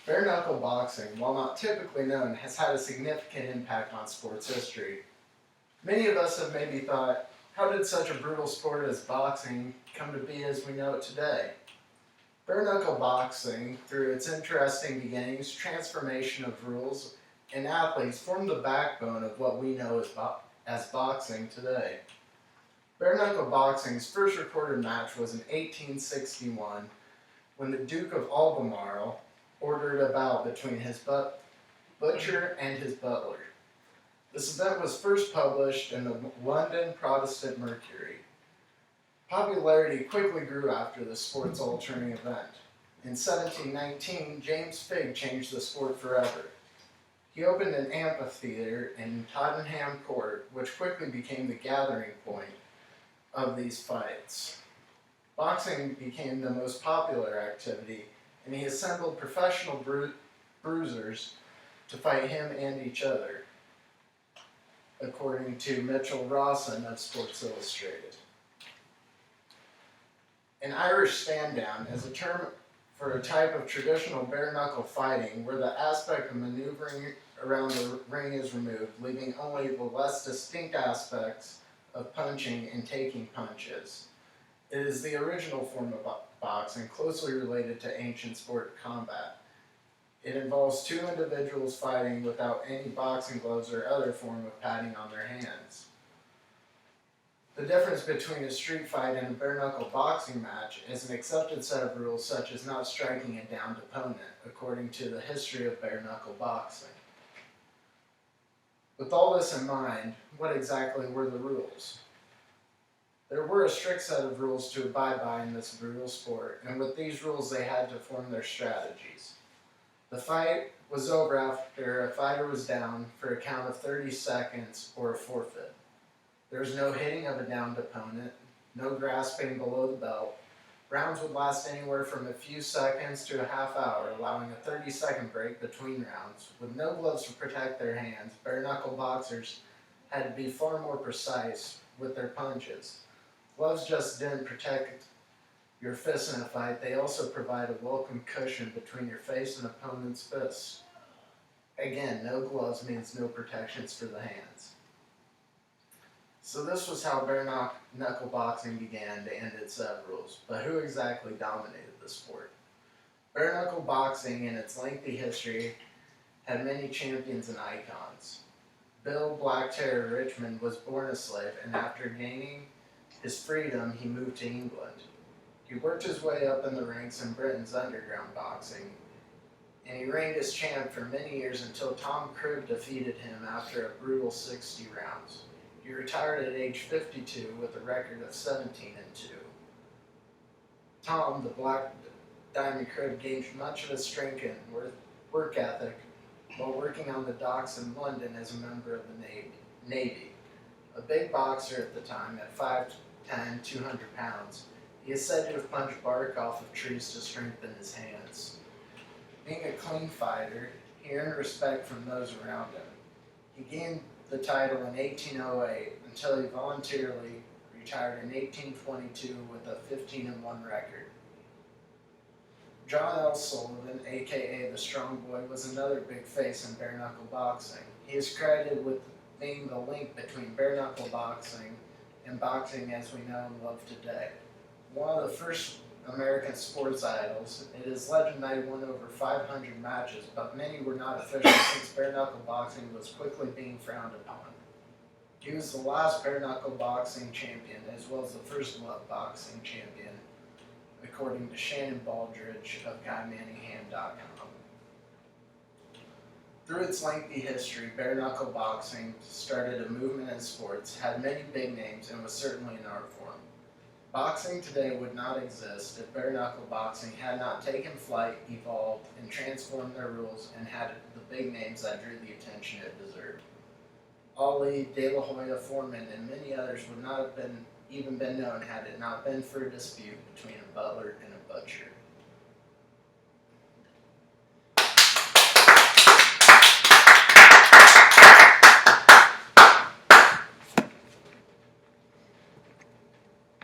Bare knuckle boxing, while not typically known, has had a significant impact on sports history. Many of us have maybe thought, how did such a brutal sport as boxing come to be as we know it today? Bare knuckle boxing, through its interesting beginnings, transformation of rules, and athletes, formed the backbone of what we know as boxing today. Bare knuckle boxing's first recorded match was in 1861 when the Duke of Albemarle ordered a bout between his butcher and his butler. This event was first published in the London Protestant Mercury. Popularity quickly grew after the sport's altering event. In 1719, James Figg changed the sport forever. He opened an amphitheater in Tottenham Court, which quickly became the gathering point of these fights. Boxing became the most popular activity, and he assembled professional bruisers to fight him and each other, according to Mitchell Rawson of Sports Illustrated. An Irish stand-down is a term for a type of traditional bare-knuckle fighting where the aspect of maneuvering around the ring is removed, leaving only the less distinct aspects of punching and taking punches. It is the original form of boxing, closely related to ancient sport combat. It involves two individuals fighting without any boxing gloves or other form of padding on their hands. The difference between a street fight and a bare-knuckle boxing match is an accepted set of rules such as not striking a downed opponent, according to the history of bare-knuckle boxing. With all this in mind, what exactly were the rules? There were a strict set of rules to abide by in this brutal sport, and with these rules they had to form their strategies. The fight was over after a fighter was down for a count of 30 seconds or a forfeit. There was no hitting of a downed opponent, no grasping below the belt. Rounds would last anywhere from a few seconds to a half hour, allowing a 30-second break between rounds. With no gloves to protect their hands, bare-knuckle boxers had to be far more precise with their punches. Gloves just didn't protect your fists in a fight, they also provide a welcome cushion between your face and opponent's fists. Again, no gloves means no protections for the hands. So this was how bare-knuckle boxing began to end its set of rules. But who exactly dominated the sport? Bare-knuckle boxing, in its lengthy history, had many champions and icons. Bill Black Terror Richmond was born a slave, and after gaining his freedom, he moved to England. He worked his way up in the ranks in Britain's underground boxing, and he reigned as champ for many years until Tom Cribb defeated him after a brutal 60 rounds. He retired at age 52 with a record of 17-2. Tom, the Black Diamond Cribb, gained much of his strength and work ethic while working on the docks in London as a member of the Navy. A big boxer at the time, at 5'10", 200 pounds, he is said to have punched bark off of trees to strengthen his hands. Being a clean fighter, he earned respect from those around him. He gained the title in 1808 until he voluntarily retired in 1822 with a 15-1 record. John L. Sullivan, aka the Strong Boy, was another big face in bare-knuckle boxing. He is credited with being the link between bare-knuckle boxing and boxing as we know and love today. One of the first American sports idols, it is legend that he won over 500 matches, but many were not official since bare-knuckle boxing was quickly being frowned upon. He was the last bare-knuckle boxing champion, as well as the first glove boxing champion, according to Shannon Baldridge of GuyManningham.com. Through its lengthy history, bare-knuckle boxing started a movement in sports, had many big names, and was certainly an art form. Boxing today would not exist if bare-knuckle boxing had not taken flight, evolved, and transformed their rules and had the big names that drew the attention it deserved. Ali, De La Hoya, Foreman, and many others would not have even been known had it not been for a dispute between a butler and a butcher.